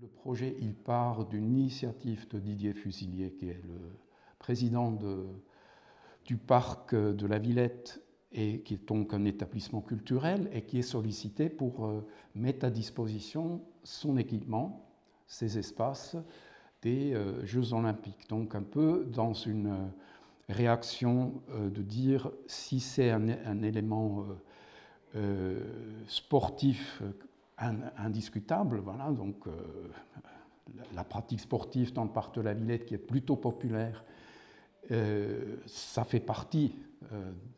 Le projet, il part d'une initiative de Didier Fusilier, qui est le président du parc de la Villette, et qui est donc un établissement culturel, et qui est sollicité pour mettre à disposition son équipement, ses espaces, des Jeux olympiques. Donc un peu dans une réaction de dire si c'est un élément sportif indiscutable, voilà, donc la pratique sportive dans le parc de la Villette qui est plutôt populaire, ça fait partie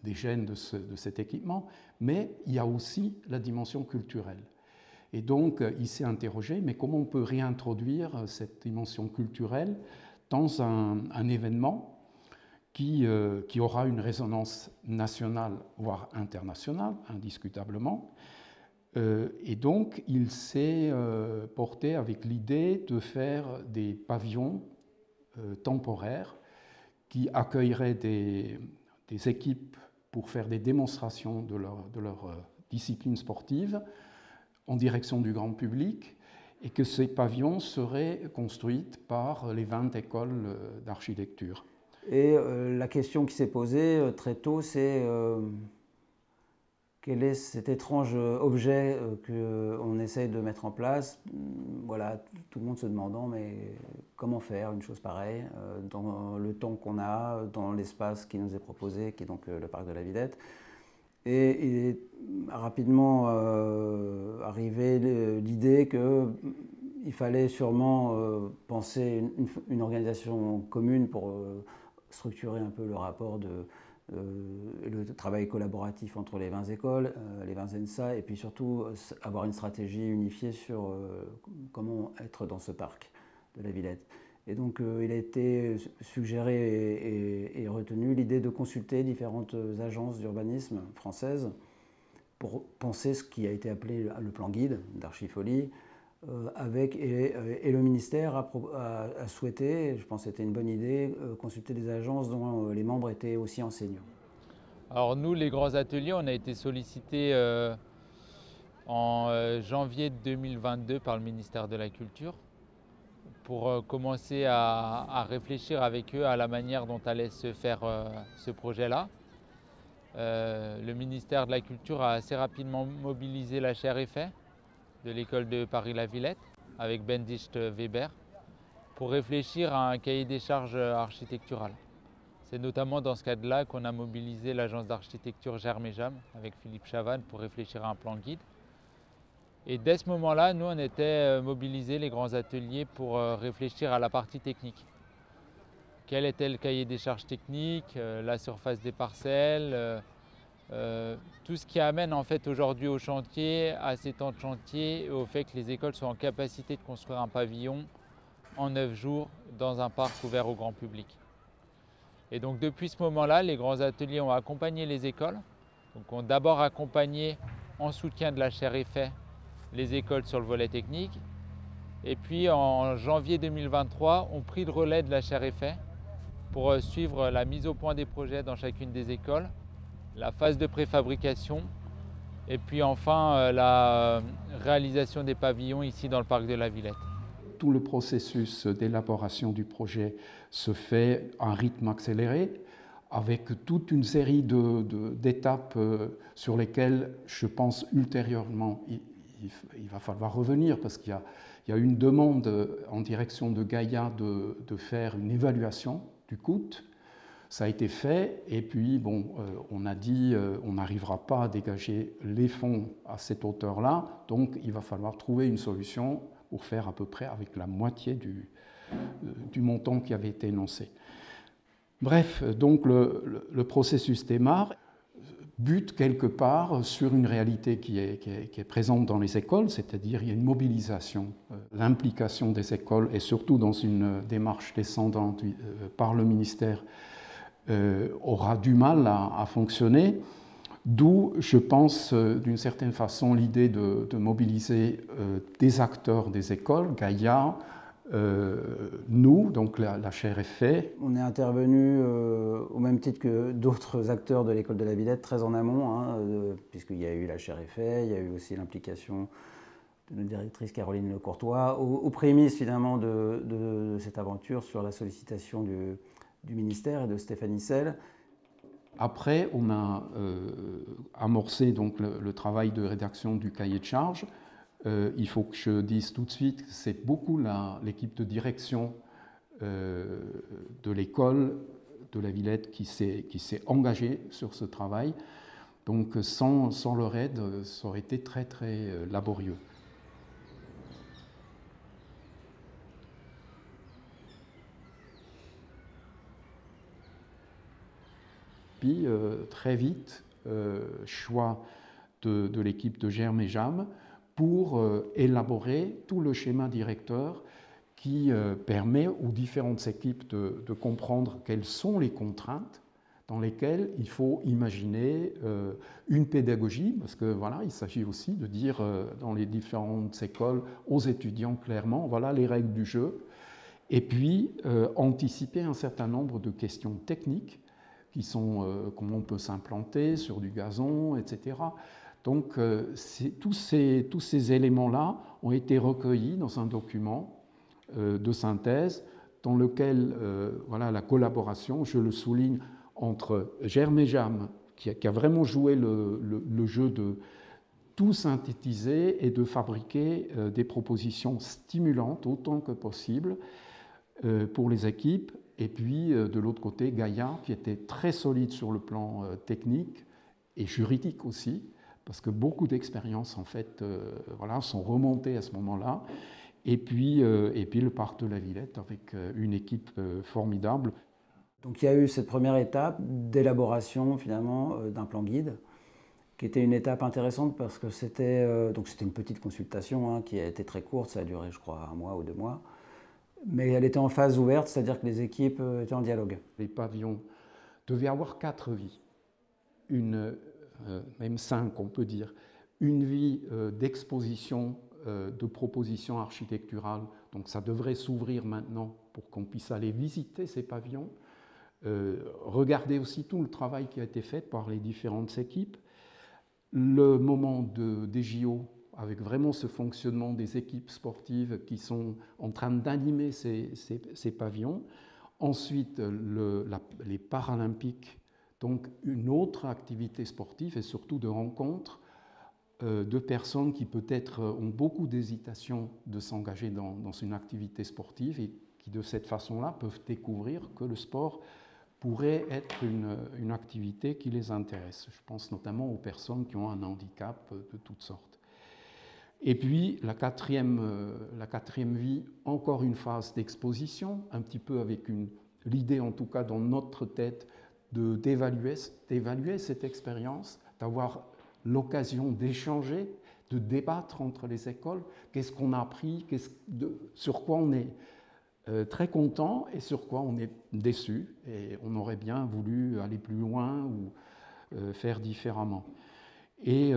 des gènes de cet équipement, mais il y a aussi la dimension culturelle. Et donc, il s'est interrogé, mais comment on peut réintroduire cette dimension culturelle dans un événement qui aura une résonance nationale, voire internationale, indiscutablement. Et donc, il s'est porté avec l'idée de faire des pavillons temporaires qui accueilleraient des équipes pour faire des démonstrations de leur discipline sportive en direction du grand public, et que ces pavillons seraient construits par les 20 écoles d'architecture. Et la question qui s'est posée très tôt, c'est quel est cet étrange objet qu'on essaye de mettre en place? Voilà, tout le monde se demandant, mais comment faire une chose pareille dans le temps qu'on a, dans l'espace qui nous est proposé, qui est donc le parc de la Villette. Et il est rapidement arrivé l'idée qu'il fallait sûrement penser une organisation commune pour structurer un peu le rapport le travail collaboratif entre les 20 écoles, les 20 ENSA, et puis surtout avoir une stratégie unifiée sur comment être dans ce parc de la Villette. Et donc il a été suggéré et retenu l'idée de consulter différentes agences d'urbanisme françaises pour penser ce qui a été appelé le plan guide d'Archifolie, et le ministère a souhaité, je pense que c'était une bonne idée, consulter des agences dont les membres étaient aussi enseignants. Alors nous, les grands ateliers, on a été sollicités en janvier 2022 par le ministère de la Culture pour commencer à réfléchir avec eux à la manière dont allait se faire ce projet-là. Le ministère de la Culture a assez rapidement mobilisé la chaire effet de l'école de Paris-La Villette avec Benedict Weber pour réfléchir à un cahier des charges architectural. C'est notamment dans ce cadre-là qu'on a mobilisé l'agence d'architecture Germe et Jam avec Philippe Chavannes pour réfléchir à un plan guide. Et dès ce moment-là, nous, on était mobilisés, les grands ateliers, pour réfléchir à la partie technique. Quel était le cahier des charges techniques, la surface des parcelles, tout ce qui amène en fait aujourd'hui au chantier, à ces temps de chantier, et au fait que les écoles soient en capacité de construire un pavillon en 9 jours dans un parc ouvert au grand public. Et donc depuis ce moment-là, les grands ateliers ont accompagné les écoles, donc ont d'abord accompagné en soutien de la chaire effet les écoles sur le volet technique, et puis en janvier 2023, ont pris le relais de la chaire effet pour suivre la mise au point des projets dans chacune des écoles, la phase de préfabrication, et puis enfin la réalisation des pavillons ici dans le parc de la Villette. Tout le processus d'élaboration du projet se fait à un rythme accéléré, avec toute une série d'étapes sur lesquelles je pense ultérieurement il va falloir revenir, parce qu'il y a une demande en direction de Gaïa de faire une évaluation du coût. Ça a été fait, et puis bon, on a dit on n'arrivera pas à dégager les fonds à cette hauteur-là, donc il va falloir trouver une solution pour faire à peu près avec la moitié du montant qui avait été énoncé. Bref, donc le processus démarre, bute quelque part sur une réalité qui est présente dans les écoles, c'est-à-dire il y a une mobilisation, l'implication des écoles, et surtout dans une démarche descendante par le ministère, aura du mal à fonctionner. D'où, je pense, d'une certaine façon, l'idée de mobiliser des acteurs des écoles, Gaïa, nous, donc la chaire effet. On est intervenu au même titre que d'autres acteurs de l'école de la Villette, très en amont, hein, puisqu'il y a eu la chaire effet, il y a eu aussi l'implication notre directrice Caroline Lecourtois, aux prémices finalement de cette aventure sur la sollicitation du ministère et de Stéphanie Sell. Après, on a amorcé donc le travail de rédaction du cahier de charges. Il faut que je dise tout de suite que c'est beaucoup l'équipe de direction de l'école de la Villette qui s'est engagée sur ce travail. Donc sans leur aide, ça aurait été très très laborieux. Puis très vite, choix de l'équipe de Germe et Jam pour élaborer tout le schéma directeur qui permet aux différentes équipes de comprendre quelles sont les contraintes dans lesquelles il faut imaginer une pédagogie, parce que voilà, il s'agit aussi de dire dans les différentes écoles aux étudiants clairement, voilà les règles du jeu, et puis anticiper un certain nombre de questions techniques qui sont comment on peut s'implanter sur du gazon, etc. Donc tous ces éléments-là ont été recueillis dans un document de synthèse dans lequel voilà, la collaboration, je le souligne, entre Germe et Jam, qui a vraiment joué le jeu de tout synthétiser et de fabriquer des propositions stimulantes autant que possible pour les équipes, et puis de l'autre côté Gaïa, qui était très solide sur le plan technique et juridique aussi, parce que beaucoup d'expériences en fait voilà, sont remontées à ce moment-là. Et puis le parc de la Villette avec une équipe formidable. Donc il y a eu cette première étape d'élaboration finalement d'un plan guide, qui était une étape intéressante parce que c'était une petite consultation qui a été très courte, ça a duré je crois 1 mois ou 2 mois, mais elle était en phase ouverte, c'est-à-dire que les équipes étaient en dialogue. Les pavillons devaient avoir 4 vies, même 5 on peut dire, une vie d'exposition, de propositions architecturales, donc ça devrait s'ouvrir maintenant pour qu'on puisse aller visiter ces pavillons, regarder aussi tout le travail qui a été fait par les différentes équipes, le moment des JO avec vraiment ce fonctionnement des équipes sportives qui sont en train d'animer ces pavillons, ensuite les Paralympiques, donc une autre activité sportive et surtout de rencontres de personnes qui peut-être ont beaucoup d'hésitation de s'engager dans une activité sportive et qui de cette façon-là peuvent découvrir que le sport pourrait être une activité qui les intéresse. Je pense notamment aux personnes qui ont un handicap de toutes sortes. Et puis la quatrième vie, encore une phase d'exposition, un petit peu avec l'idée en tout cas dans notre tête d'évaluer cette expérience, d'avoir l'occasion d'échanger, de débattre entre les écoles, qu'est-ce qu'on a appris, sur quoi on est très content et sur quoi on est déçu, et on aurait bien voulu aller plus loin ou faire différemment. Et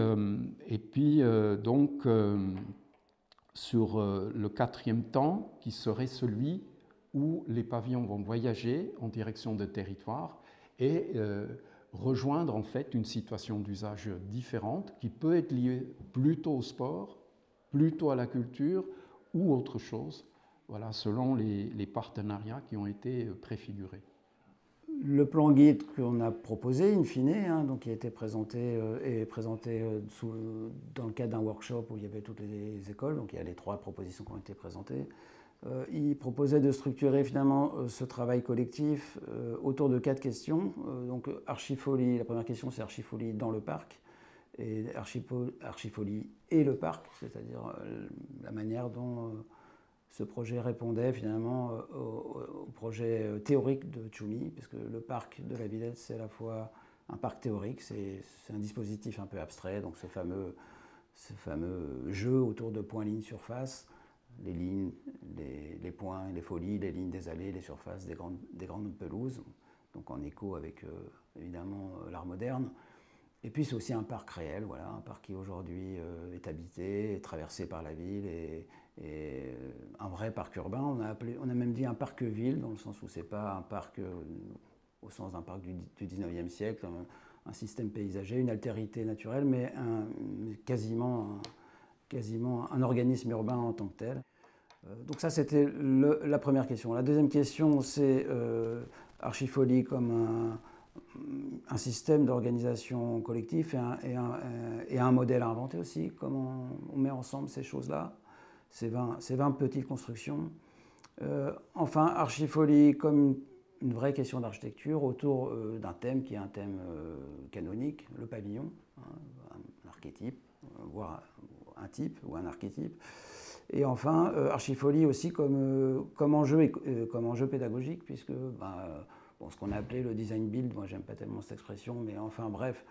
puis donc sur le 4e temps, qui serait celui où les pavillons vont voyager en direction de territoires et rejoindre en fait une situation d'usage différente qui peut être liée plutôt au sport, plutôt à la culture ou autre chose, voilà, selon les partenariats qui ont été préfigurés. Le plan guide qu'on a proposé, in fine, donc qui a été présenté dans le cadre d'un workshop où il y avait toutes les écoles, donc il y a les 3 propositions qui ont été présentées. Il proposait de structurer finalement ce travail collectif autour de 4 questions. Donc Archifolie, la première question c'est Archifolie dans le parc, et Archifolie et le parc, c'est-à-dire la manière dont ce projet répondait finalement au projet théorique de Tchoumi, puisque le parc de la Villette c'est à la fois un parc théorique, c'est un dispositif un peu abstrait, donc ce fameux jeu autour de points, lignes, surfaces, les lignes, les points, les folies, les lignes des allées, les surfaces des grandes pelouses, donc en écho avec évidemment l'art moderne. Et puis c'est aussi un parc réel, voilà, un parc qui aujourd'hui est habité, est traversé par la ville, et un vrai parc urbain. On a même dit un parc-ville, dans le sens où c'est pas un parc au sens d'un parc du 19e siècle, un système paysager, une altérité naturelle, mais quasiment quasiment un organisme urbain en tant que tel. Donc ça, c'était la première question. La deuxième question, c'est Archifolie comme un système d'organisation collectif et un modèle à inventer aussi. Comment on met ensemble ces choses-là, ces 20 petites constructions. Enfin, Archifolie comme une vraie question d'architecture autour d'un thème qui est un thème canonique, le pavillon, hein, un archétype, voire un type ou un archétype. Et enfin, Archifolie aussi comme enjeu pédagogique, puisque ce qu'on a appelé le design build, moi j'aime pas tellement cette expression, mais enfin bref,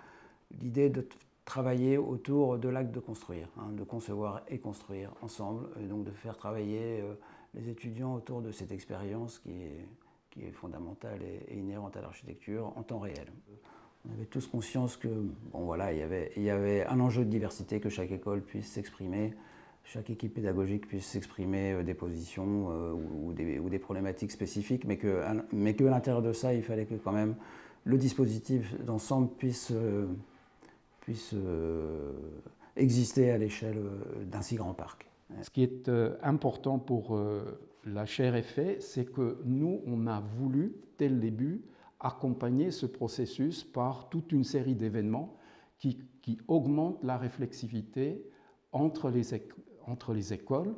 l'idée de travailler autour de l'acte de construire, hein, de concevoir et construire ensemble, et donc de faire travailler les étudiants autour de cette expérience qui est fondamentale et inhérente à l'architecture en temps réel. On avait tous conscience que, il y avait un enjeu de diversité, que chaque école puisse s'exprimer, chaque équipe pédagogique puisse s'exprimer des positions ou des problématiques spécifiques, mais que à l'intérieur de ça, il fallait que quand même le dispositif d'ensemble puisse exister à l'échelle d'un si grand parc. Ce qui est important pour la chaire Effet, c'est que nous, on a voulu, dès le début, accompagner ce processus par toute une série d'événements qui augmentent la réflexivité entre les écoles,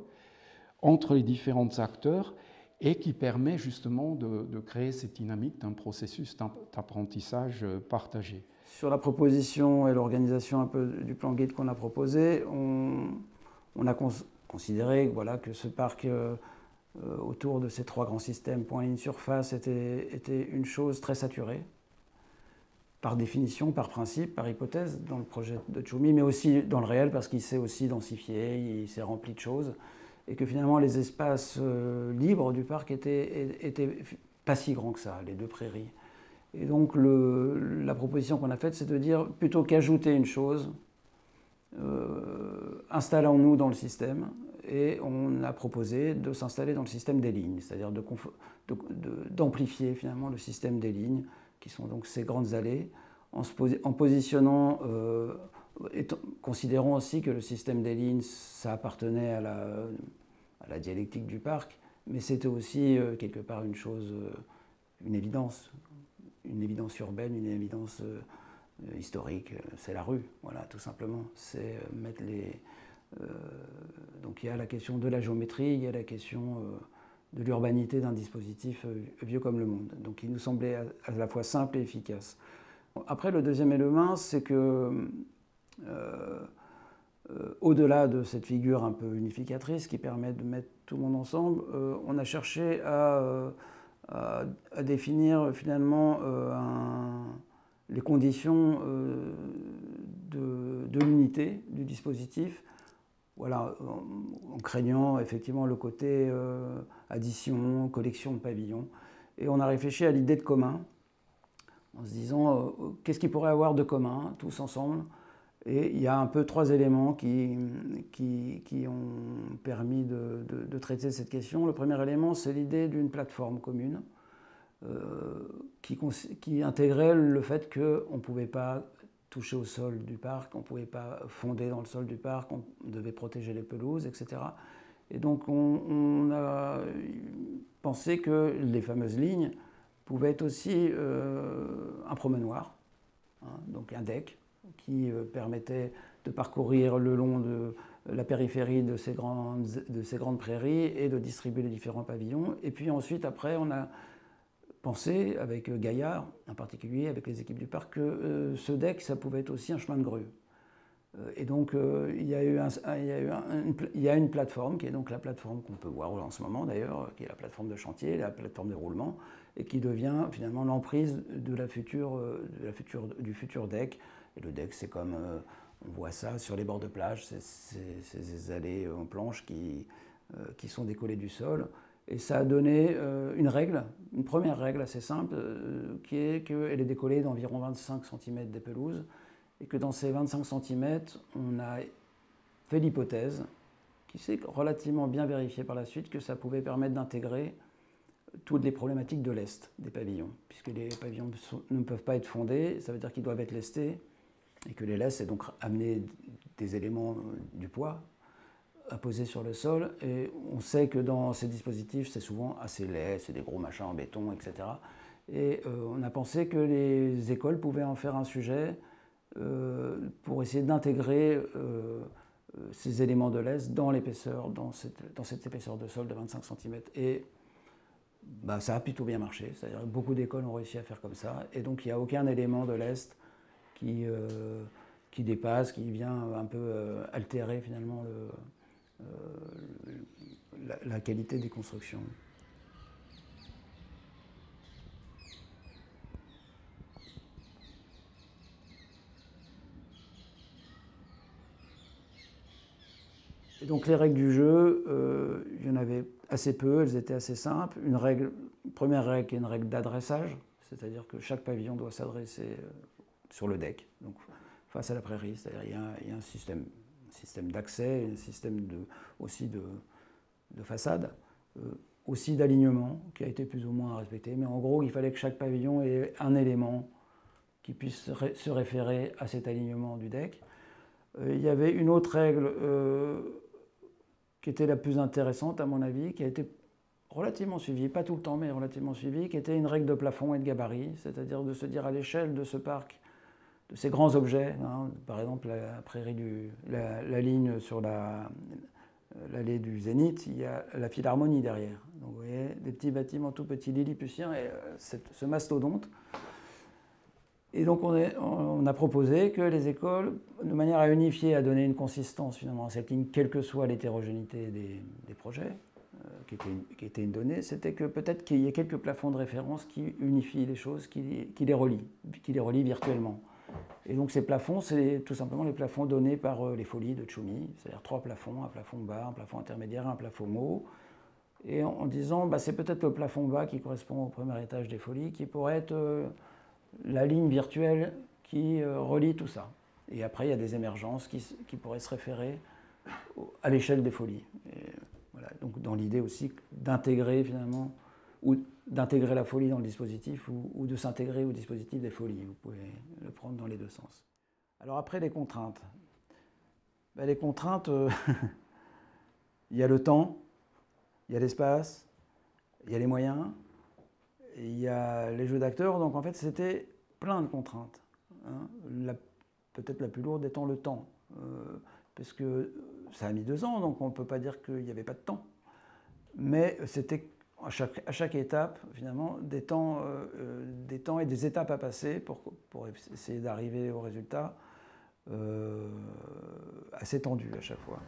entre les différents acteurs, et qui permet justement de créer cette dynamique d'un processus d'apprentissage partagé. Sur la proposition et l'organisation un peu du plan guide qu'on a proposé, on a considéré que ce parc autour de ces 3 grands systèmes, point, ligne, surface, était une chose très saturée, par définition, par principe, par hypothèse, dans le projet de Tchoumi, mais aussi dans le réel, parce qu'il s'est aussi densifié, il s'est rempli de choses, et que finalement les espaces libres du parc étaient pas si grands que ça, les 2 prairies. Et donc la proposition qu'on a faite, c'est de dire, plutôt qu'ajouter une chose, installons-nous dans le système, et on a proposé de s'installer dans le système des lignes, c'est-à-dire d'amplifier finalement le système des lignes, qui sont donc ces grandes allées, en positionnant, considérant aussi que le système des lignes, ça appartenait à la dialectique du parc, mais c'était aussi quelque part une évidence urbaine, une évidence historique, c'est la rue, voilà, tout simplement. C'est mettre donc il y a la question de la géométrie, il y a la question de l'urbanité d'un dispositif vieux comme le monde. Donc il nous semblait à la fois simple et efficace. Après, le deuxième élément, c'est que au-delà de cette figure un peu unificatrice qui permet de mettre tout le monde ensemble, on a cherché à définir finalement les conditions de l'unité du dispositif. Voilà, en craignant effectivement le côté addition, collection de pavillons. Et on a réfléchi à l'idée de commun, en se disant qu'est-ce qu'il pourrait avoir de commun, tous ensemble. Et il y a un peu 3 éléments qui ont permis de traiter cette question. Le premier élément, c'est l'idée d'une plateforme commune qui intégrait le fait qu'on ne pouvait pas toucher au sol du parc, on ne pouvait pas fonder dans le sol du parc, on devait protéger les pelouses, etc. Et donc on a pensé que les fameuses lignes pouvaient être aussi un promenoir, hein, donc un deck qui permettait de parcourir le long de la périphérie de ces grandes prairies et de distribuer les différents pavillons. Et puis ensuite, après, on a pensé, avec Gaillard en particulier, avec les équipes du parc, que ce deck, ça pouvait être aussi un chemin de grue. Et donc il y a une plateforme, qui est donc la plateforme qu'on peut voir en ce moment d'ailleurs, qui est la plateforme de chantier, la plateforme de roulement, et qui devient finalement l'emprise du futur deck. Et le deck, c'est comme, on voit ça sur les bords de plage, ces allées en planche qui sont décollées du sol. Et ça a donné une première règle assez simple, qui est qu'elle est décollée d'environ 25 cm des pelouses, et que dans ces 25 cm, on a fait l'hypothèse, qui s'est relativement bien vérifiée par la suite, que ça pouvait permettre d'intégrer toutes les problématiques de lest des pavillons, puisque les pavillons ne peuvent pas être fondés, ça veut dire qu'ils doivent être lestés, et que les lestes, c'est donc amener des éléments du poids, à poser sur le sol. Et on sait que dans ces dispositifs, c'est souvent assez laid, c'est des gros machins en béton, etc. Et on a pensé que les écoles pouvaient en faire un sujet pour essayer d'intégrer ces éléments de lest dans l'épaisseur, dans cette épaisseur de sol de 25 cm. Et bah, ça a plutôt bien marché, c'est-à-dire que beaucoup d'écoles ont réussi à faire comme ça. Et donc il n'y a aucun élément de lest qui dépasse, qui vient un peu altérer finalement la qualité des constructions. Et donc les règles du jeu, il y en avait assez peu, elles étaient assez simples. Une première règle qui est une règle d'adressage, c'est-à-dire que chaque pavillon doit s'adresser sur le deck, donc face à la prairie, c'est-à-dire il y a un système d'accès, un système aussi de façade, aussi d'alignement qui a été plus ou moins respecté, mais en gros il fallait que chaque pavillon ait un élément qui puisse se référer à cet alignement du deck. Il y avait une autre règle qui était la plus intéressante à mon avis, qui a été relativement suivie, pas tout le temps mais relativement suivie, qui était une règle de plafond et de gabarit, c'est-à-dire de se dire à l'échelle de ce parc, de ces grands objets, hein, par exemple la prairie la ligne sur l'allée du Zénith, il y a la Philharmonie derrière. Donc vous voyez, des petits bâtiments tout petits lilliputiens et ce mastodonte. Et donc on a proposé que les écoles, de manière à unifier, à donner une consistance finalement à cette ligne, quelle que soit l'hétérogénéité des projets, qui était une donnée, c'était que peut-être qu'il y ait quelques plafonds de référence qui unifient les choses, qui les relient virtuellement. Et donc ces plafonds, c'est tout simplement les plafonds donnés par les folies de Tchoumi, c'est-à-dire 3 plafonds, un plafond bas, un plafond intermédiaire, un plafond haut. Et en disant, bah, c'est peut-être le plafond bas qui correspond au premier étage des folies, qui pourrait être la ligne virtuelle qui relie tout ça. Et après, il y a des émergences qui pourraient se référer à l'échelle des folies. Et voilà. Donc dans l'idée aussi d'intégrer finalement, ou d'intégrer la folie dans le dispositif, ou de s'intégrer au dispositif des folies. Vous pouvez le prendre dans les deux sens. Alors après, les contraintes. Ben, les contraintes, il y a le temps, il y a l'espace, il y a les moyens, et il y a les jeux d'acteurs. Donc en fait, c'était plein de contraintes. Hein. Peut-être la plus lourde étant le temps. Parce que ça a mis 2 ans, donc on ne peut pas dire qu'il n'y avait pas de temps. Mais c'était à chaque étape, finalement, des temps et des étapes à passer pour essayer d'arriver au résultat assez tendu à chaque fois.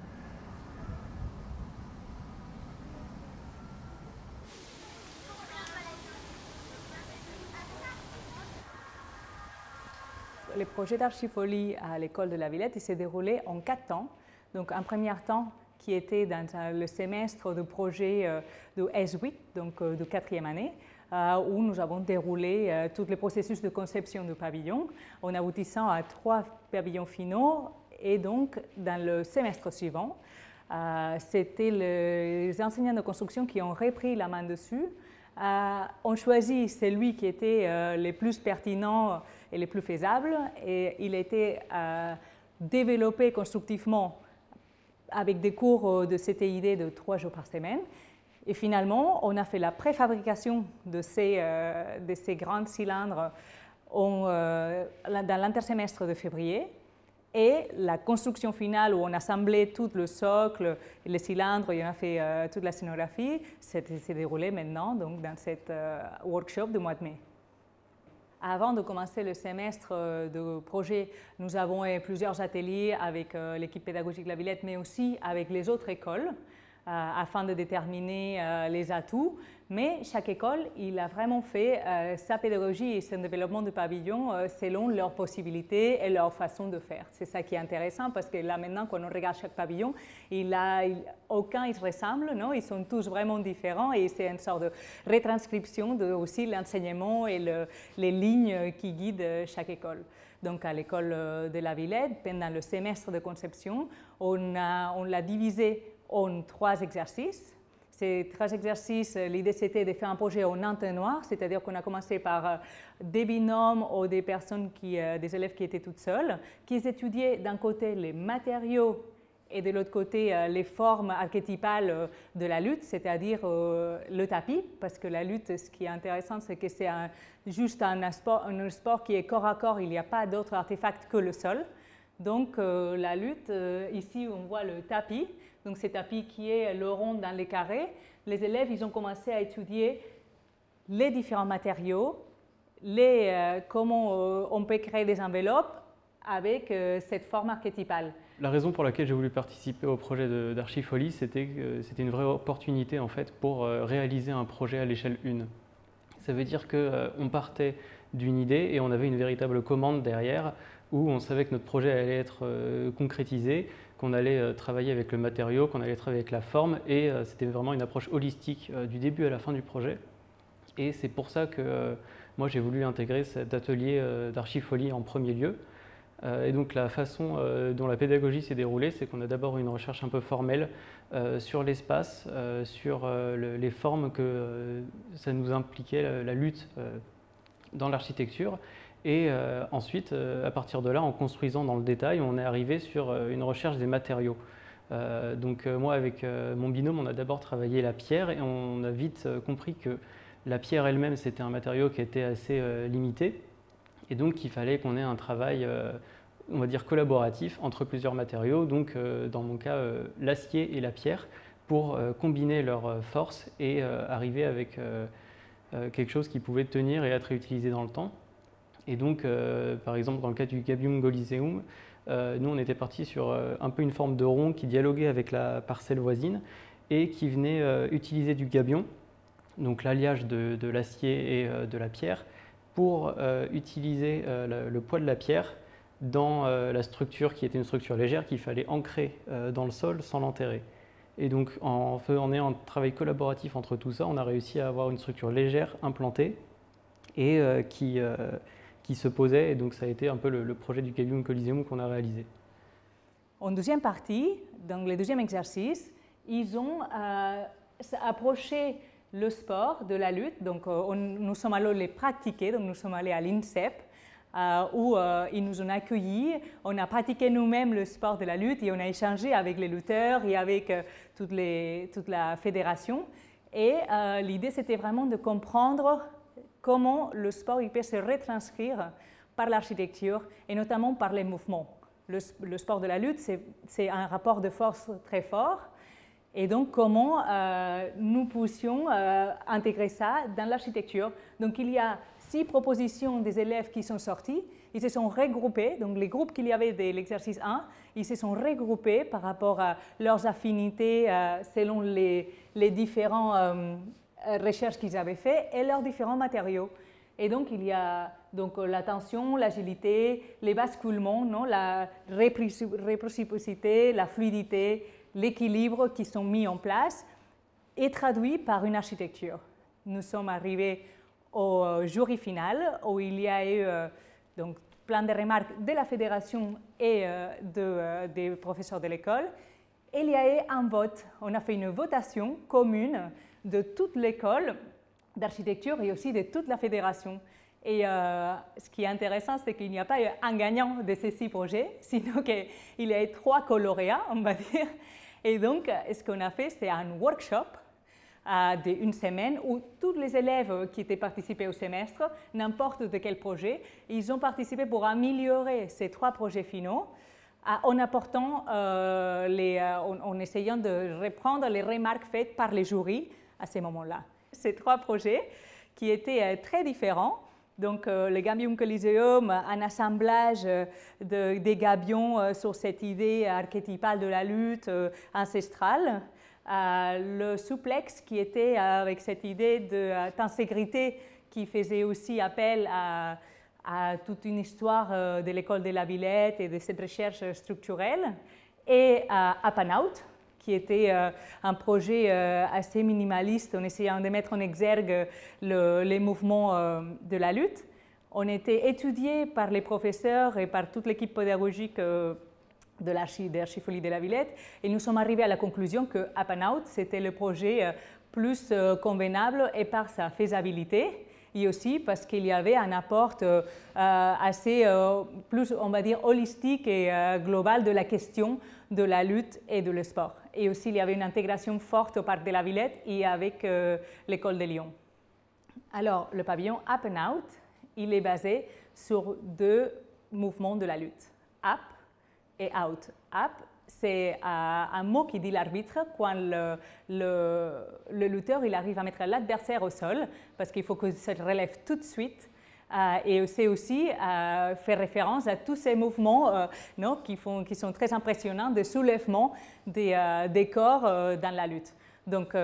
Le projet d'Archifolie à l'école de la Villette s'est déroulé en 4 temps. Donc un premier temps qui était dans le semestre de projet de S8, donc de 4e année, où nous avons déroulé tout le processus de conception du pavillon en aboutissant à 3 pavillons finaux. Et donc dans le semestre suivant, c'était les enseignants de construction qui ont repris la main dessus. On choisit celui qui était le plus pertinent et le plus faisable, et il a été développé constructivement avec des cours de CTID de 3 jours par semaine. Et finalement, on a fait la préfabrication de ces grands cylindres dans l'intersemestre de février. Et la construction finale, où on assemblait tout le socle, les cylindres, et on a fait toute la scénographie, s'est déroulée maintenant donc, dans cette workshop du mois de mai. Avant de commencer le semestre de projet, nous avons eu plusieurs ateliers avec l'équipe pédagogique de la Villette, mais aussi avec les autres écoles, afin de déterminer les atouts. Mais chaque école, il a vraiment fait sa pédagogie et son développement du pavillon selon leurs possibilités et leur façon de faire. C'est ça qui est intéressant parce que là maintenant, quand on regarde chaque pavillon, aucun il se ressemble, non? Ils sont tous vraiment différents et c'est une sorte de retranscription de aussi l'enseignement et les lignes qui guident chaque école. Donc à l'école de la Villette, pendant le semestre de conception, on l'a divisé en 3 exercices. Ces 3 exercices, l'idée c'était de faire un projet en entonnoir, c'est-à-dire qu'on a commencé par des binômes ou des personnes des élèves qui étaient toutes seules, qui étudiaient d'un côté les matériaux et de l'autre côté les formes archétypales de la lutte, c'est-à-dire le tapis, parce que la lutte, ce qui est intéressant, c'est que c'est juste un sport qui est corps à corps, il n'y a pas d'autre artefact que le sol. Donc la lutte, ici on voit le tapis, donc ce tapis qui est le rond dans les carrés. Les élèves, ils ont commencé à étudier les différents matériaux, comment on peut créer des enveloppes avec cette forme archétypale. La raison pour laquelle j'ai voulu participer au projet d'Archifolie, c'était que c'était une vraie opportunité en fait pour réaliser un projet à l'échelle 1. Ça veut dire qu'on partait d'une idée et on avait une véritable commande derrière où on savait que notre projet allait être concrétisé, qu'on allait travailler avec le matériau, qu'on allait travailler avec la forme et c'était vraiment une approche holistique du début à la fin du projet. Et c'est pour ça que moi j'ai voulu intégrer cet atelier d'Archifolie en premier lieu. Et donc la façon dont la pédagogie s'est déroulée, c'est qu'on a d'abord une recherche un peu formelle sur l'espace, sur les formes que ça nous impliquait, la lutte dans l'architecture. Et ensuite, à partir de là, en construisant dans le détail, on est arrivé sur une recherche des matériaux. Donc moi, avec mon binôme, on a d'abord travaillé la pierre et on a vite compris que la pierre elle-même, c'était un matériau qui était assez limité. Et donc, il fallait qu'on ait un travail, on va dire, collaboratif entre plusieurs matériaux. Donc, dans mon cas, l'acier et la pierre, pour combiner leurs forces et arriver avec quelque chose qui pouvait tenir et être réutilisé dans le temps. Et donc, par exemple, dans le cas du Gabium Coliseum, nous, on était parti sur un peu une forme de rond qui dialoguait avec la parcelle voisine et qui venait utiliser du gabion, donc l'alliage de l'acier et de la pierre, pour utiliser le poids de la pierre dans la structure qui était une structure légère qu'il fallait ancrer dans le sol sans l'enterrer. Et donc en ayant un travail collaboratif entre tout ça, on a réussi à avoir une structure légère implantée et qui se posait. Et donc ça a été un peu le projet du Gabium Coliseum qu'on a réalisé. En deuxième partie, dans le deuxième exercice, ils ont approché le sport de la lutte, donc nous sommes allés les pratiquer, donc nous sommes allés à l'INSEP où ils nous ont accueillis, on a pratiqué nous-mêmes le sport de la lutte et on a échangé avec les lutteurs et avec toute la fédération. Et l'idée c'était vraiment de comprendre comment le sport il peut se retranscrire par l'architecture et notamment par les mouvements. Le sport de la lutte c'est un rapport de force très fort. Et donc, comment nous poussions intégrer ça dans l'architecture. Donc, il y a 6 propositions des élèves qui sont sorties. Ils se sont regroupés. Donc, les groupes qu'il y avait de l'exercice 1, ils se sont regroupés par rapport à leurs affinités selon les différentes recherches qu'ils avaient faites et leurs différents matériaux. Et donc, il y a la tension, l'agilité, les basculements, non, la réciprocité, la fluidité, l'équilibre qui sont mis en place et traduits par une architecture. Nous sommes arrivés au jury final où il y a eu donc, plein de remarques de la fédération et des professeurs de l'école. Et il y a eu un vote. On a fait une votation commune de toute l'école d'architecture et aussi de toute la fédération. Et ce qui est intéressant, c'est qu'il n'y a pas eu un gagnant de ces 6 projets, sinon qu'il y a eu 3 lauréats, on va dire. Et donc, ce qu'on a fait, c'est un workshop d'une semaine où tous les élèves qui étaient participés au semestre, n'importe de quel projet, ils ont participé pour améliorer ces 3 projets finaux en apportant, en essayant de reprendre les remarques faites par les jurys à ces moments-là. Ces 3 projets qui étaient très différents. Donc, le Gabium Coliseum, un assemblage des gabions sur cette idée archétypale de la lutte ancestrale. Le souplex qui était avec cette idée d'intégrité qui faisait aussi appel à toute une histoire de l'école de la Villette et de cette recherche structurelle. Et Up and Out, qui était un projet assez minimaliste en essayant de mettre en exergue les mouvements de la lutte. On était étudié par les professeurs et par toute l'équipe pédagogique de l'Archifolie de la Villette et nous sommes arrivés à la conclusion que Up and Out, c'était le projet plus convenable et par sa faisabilité et aussi parce qu'il y avait un apport assez, plus, on va dire, holistique et global de la question de la lutte et de le sport. Et aussi, il y avait une intégration forte au Parc de la Villette et avec l'École de Lyon. Alors, le pavillon Up and Out, il est basé sur deux mouvements de la lutte, Up et Out. Up, c'est un mot qui dit l'arbitre quand le lutteur il arrive à mettre l'adversaire au sol, parce qu'il faut que ça se relève tout de suite. Et c'est aussi faire référence à tous ces mouvements non, qui sont très impressionnants de soulèvement des corps dans la lutte. Donc,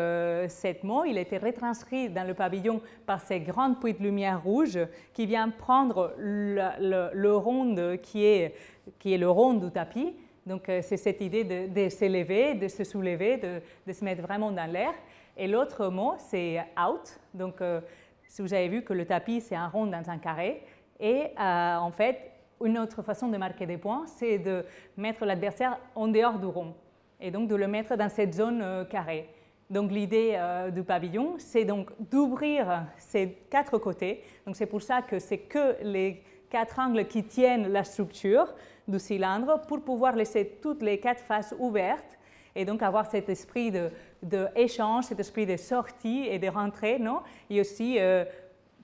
cet mot, il a été retranscrit dans le pavillon par ces grandes puits de lumière rouge qui viennent prendre le rond qui est le rond du tapis. Donc, c'est cette idée de s'élever, de se soulever, de se mettre vraiment dans l'air. Et l'autre mot, c'est out. Donc, si vous avez vu que le tapis, c'est un rond dans un carré. Et en fait, une autre façon de marquer des points, c'est de mettre l'adversaire en dehors du rond. Et donc, de le mettre dans cette zone carrée. Donc, l'idée du pavillon, c'est donc d'ouvrir ces quatre côtés. Donc, c'est pour ça que c'est que les quatre angles qui tiennent la structure du cylindre pour pouvoir laisser toutes les quatre faces ouvertes et donc avoir cet esprit d'échange, cet esprit de sortie et de rentrée, non? Et aussi,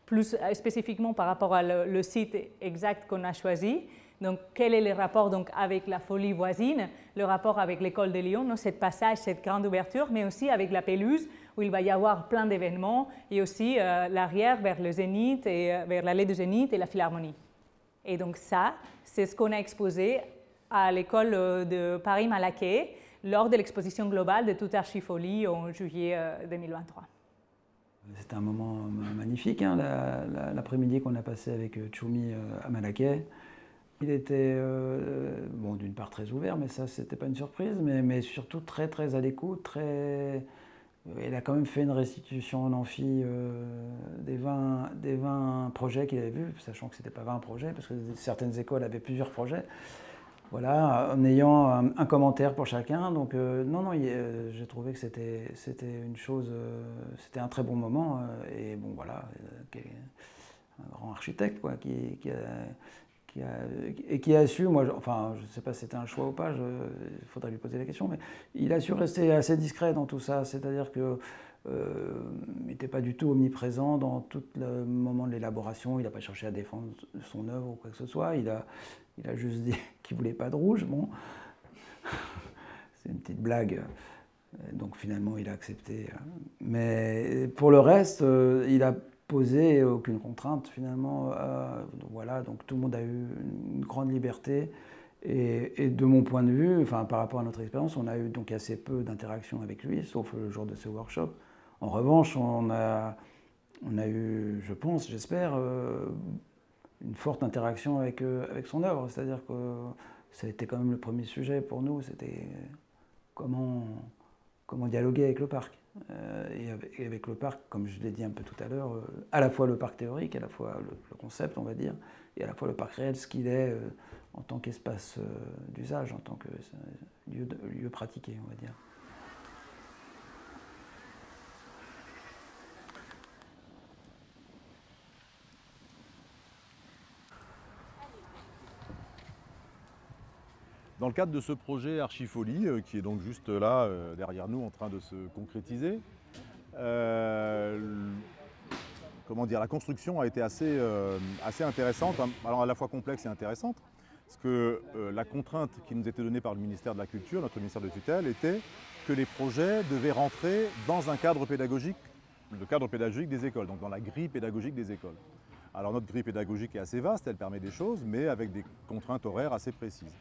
plus spécifiquement par rapport à le site exact qu'on a choisi. Donc, quel est le rapport donc, avec la folie voisine, le rapport avec l'école de Lyon, non, cette passage, cette grande ouverture, mais aussi avec la pelouse où il va y avoir plein d'événements et aussi l'arrière vers le Zénith et vers l'allée du Zénith et la Philharmonie. Et donc ça, c'est ce qu'on a exposé à l'école de Paris-Malaquais lors de l'exposition globale de toute Archifolie en juillet 2023. C'était un moment magnifique, hein, l'après-midi qu'on a passé avec Tchoumi à Malaquais. Il était, bon, d'une part très ouvert, mais ça, c'était pas une surprise, mais surtout très, très à l'écoute, Il a quand même fait une restitution en amphi des 20 projets qu'il avait vus, sachant que ce n'était pas 20 projets, parce que certaines écoles avaient plusieurs projets. Voilà, en ayant un commentaire pour chacun. Donc, non, j'ai trouvé que c'était une chose, c'était un très bon moment. Et bon, voilà, un grand architecte, quoi, qui a su, moi, enfin, je ne sais pas si c'était un choix ou pas, il faudrait lui poser la question, mais il a su rester assez discret dans tout ça, c'est-à-dire qu'il n'était pas du tout omniprésent dans tout le moment de l'élaboration, il n'a pas cherché à défendre son œuvre ou quoi que ce soit, il a juste dit qu'il ne voulait pas de rouge, bon, c'est une petite blague, donc finalement il a accepté, mais pour le reste, il a posé aucune contrainte finalement. Voilà, donc tout le monde a eu une grande liberté. Et de mon point de vue, enfin, par rapport à notre expérience, on a eu donc assez peu d'interactions avec lui, sauf le jour de ce workshop. En revanche, on a eu, je pense, j'espère, une forte interaction avec son œuvre. C'est-à-dire que ça a été quand même le premier sujet pour nous, c'était comment dialoguer avec le parc. Et avec le parc, comme je l'ai dit un peu tout à l'heure, à la fois le parc théorique, à la fois le concept, on va dire, et à la fois le parc réel, ce qu'il est en tant qu'espace d'usage, en tant que lieu pratiqué, on va dire. Dans le cadre de ce projet Archifolie, qui est donc juste là, derrière nous, en train de se concrétiser, comment dire, la construction a été assez intéressante, alors à la fois complexe et intéressante, parce que la contrainte qui nous était donnée par le ministère de la Culture, notre ministère de tutelle, était que les projets devaient rentrer dans un cadre pédagogique, le cadre pédagogique des écoles, donc dans la grille pédagogique des écoles. Alors notre grille pédagogique est assez vaste, elle permet des choses, mais avec des contraintes horaires assez précises.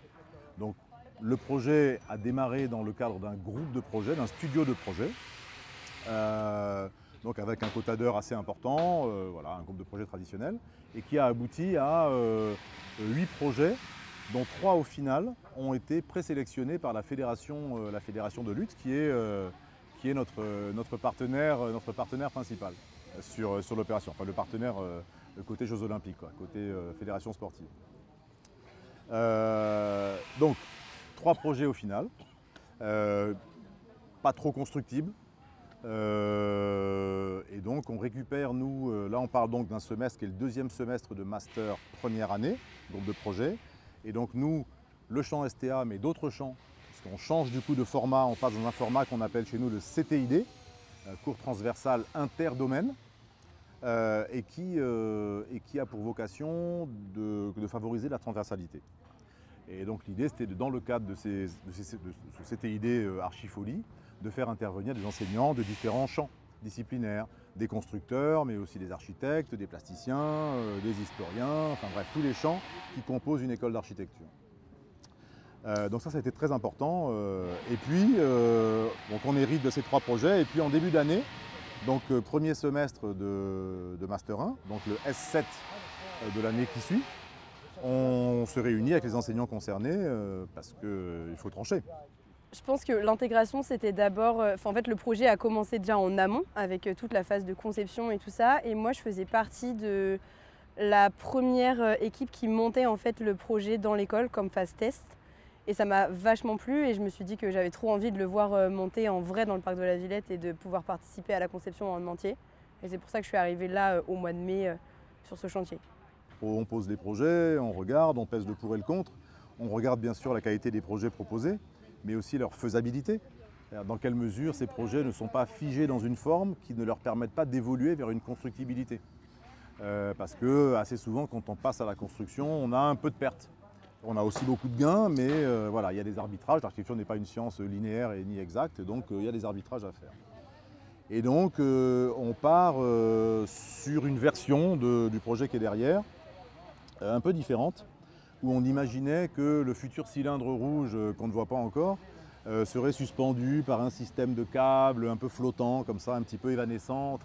Donc le projet a démarré dans le cadre d'un groupe de projets, d'un studio de projets, donc avec un quota d'heures assez important, voilà, un groupe de projets traditionnel, et qui a abouti à 8 projets, dont 3 au final ont été présélectionnés par la fédération de lutte, qui est notre partenaire principal sur l'opération, enfin le partenaire côté Jeux Olympiques, quoi, côté fédération sportive. Donc 3 projets au final, pas trop constructibles, Et donc on récupère, nous, là on parle donc d'un semestre qui est le deuxième semestre de master première année, groupe de projet. Et donc nous, le champ STA, mais d'autres champs, parce qu'on change du coup de format, on passe dans un format qu'on appelle chez nous le CTID, cours transversal interdomaine, et qui a pour vocation de favoriser la transversalité. Et donc l'idée c'était dans le cadre de ce CTID Archifolie, de faire intervenir des enseignants de différents champs disciplinaires, des constructeurs, mais aussi des architectes, des plasticiens, des historiens, enfin bref, tous les champs qui composent une école d'architecture. Donc ça a été très important. Et puis, donc on hérite de ces 3 projets. Et puis en début d'année, donc premier semestre de Master 1, donc le S7 de l'année qui suit, on se réunit avec les enseignants concernés parce qu'il faut trancher. Je pense que l'intégration, c'était d'abord... en fait, le projet a commencé déjà en amont, avec toute la phase de conception et tout ça. Et moi, je faisais partie de la première équipe qui montait en fait le projet dans l'école comme phase test. Et ça m'a vachement plu et je me suis dit que j'avais trop envie de le voir monter en vrai dans le parc de la Villette et de pouvoir participer à la conception en entier. Et c'est pour ça que je suis arrivée là au mois de mai sur ce chantier. On pose des projets, on regarde, on pèse le pour et le contre. On regarde bien sûr la qualité des projets proposés, mais aussi leur faisabilité. Dans quelle mesure ces projets ne sont pas figés dans une forme qui ne leur permettent pas d'évoluer vers une constructibilité. Parce que assez souvent, quand on passe à la construction, on a un peu de pertes. On a aussi beaucoup de gains, mais voilà, il y a des arbitrages. L'architecture n'est pas une science linéaire et ni exacte, donc il y a des arbitrages à faire. Et donc on part sur une version du projet qui est derrière, un peu différente, où on imaginait que le futur cylindre rouge, qu'on ne voit pas encore, serait suspendu par un système de câbles un peu flottant, comme ça, un petit peu évanescent,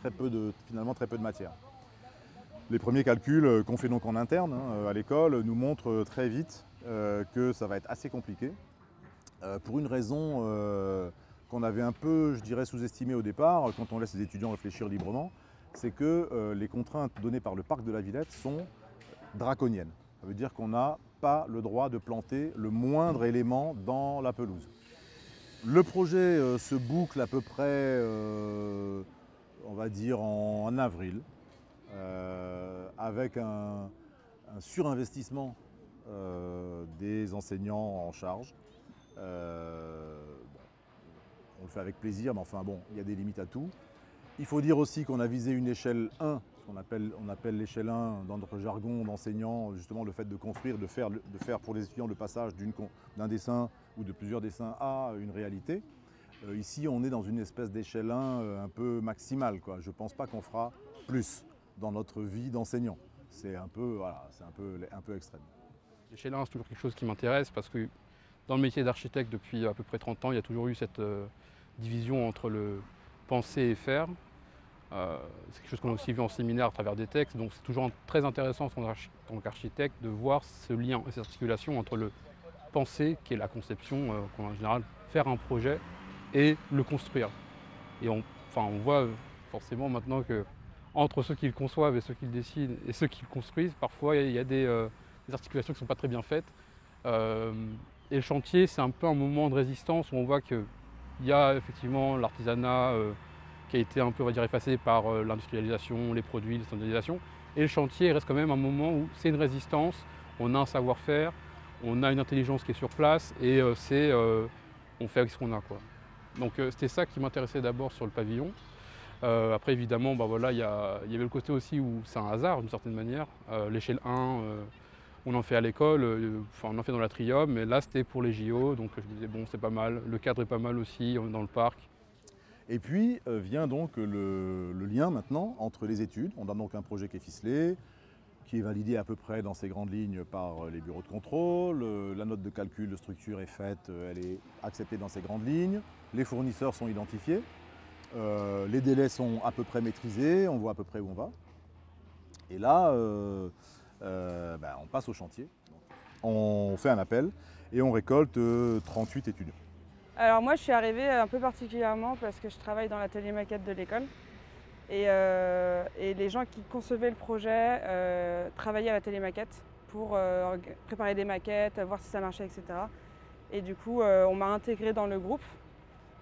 finalement très peu de matière. Les premiers calculs qu'on fait donc en interne à l'école nous montrent très vite que ça va être assez compliqué, pour une raison qu'on avait un peu, je dirais, sous-estimée au départ, quand on laisse les étudiants réfléchir librement, c'est que les contraintes données par le parc de la Villette sont draconiennes. Ça veut dire qu'on n'a pas le droit de planter le moindre élément dans la pelouse. Le projet se boucle à peu près, on va dire, en avril, avec un surinvestissement des enseignants en charge. Bon, on le fait avec plaisir, mais enfin bon, il y a des limites à tout. Il faut dire aussi qu'on a visé une échelle 1, ce qu'on appelle l'échelle 1 dans notre jargon d'enseignants, justement le fait de construire, de faire pour les étudiants le passage d'un dessin ou de plusieurs dessins à une réalité. Ici, on est dans une espèce d'échelle 1 un peu maximale, quoi. Je ne pense pas qu'on fera plus dans notre vie d'enseignant. C'est un peu, voilà, c'est un peu extrême. L'échelle 1, c'est toujours quelque chose qui m'intéresse parce que dans le métier d'architecte depuis à peu près 30 ans, il y a toujours eu cette division entre le penser et faire. C'est quelque chose qu'on a aussi vu en séminaire à travers des textes, donc c'est toujours très intéressant en tant qu'architecte de voir ce lien et cette articulation entre le penser, qui est la conception, en général faire un projet, et le construire. Et on voit forcément maintenant que entre ceux qui le conçoivent et ceux qui le dessinent et ceux qui le construisent, parfois il y a des articulations qui ne sont pas très bien faites. Et le chantier, c'est un peu un moment de résistance où on voit qu'il y a effectivement l'artisanat qui a été un peu, on va dire, effacé par l'industrialisation, les produits, la standardisation. Et le chantier reste quand même un moment où c'est une résistance, on a un savoir-faire, on a une intelligence qui est sur place et on fait avec ce qu'on a, quoi. Donc c'était ça qui m'intéressait d'abord sur le pavillon. Après évidemment, voilà, il y avait le côté aussi où c'est un hasard d'une certaine manière. L'échelle 1, on en fait à l'école, on en fait dans l'atrium, mais là c'était pour les JO, donc je me disais bon c'est pas mal, le cadre est pas mal aussi, on est dans le parc. Et puis vient donc le lien maintenant entre les études. On a donc un projet qui est ficelé, qui est validé à peu près dans ses grandes lignes par les bureaux de contrôle. La note de calcul de structure est faite, elle est acceptée dans ses grandes lignes. Les fournisseurs sont identifiés. Les délais sont à peu près maîtrisés, on voit à peu près où on va. Et là, on passe au chantier. On fait un appel et on récolte 38 étudiants. Alors moi je suis arrivée un peu particulièrement parce que je travaille dans l'atelier maquette de l'école. Et les gens qui concevaient le projet travaillaient à l'atelier maquette pour préparer des maquettes, voir si ça marchait, etc. Et du coup, on m'a intégrée dans le groupe.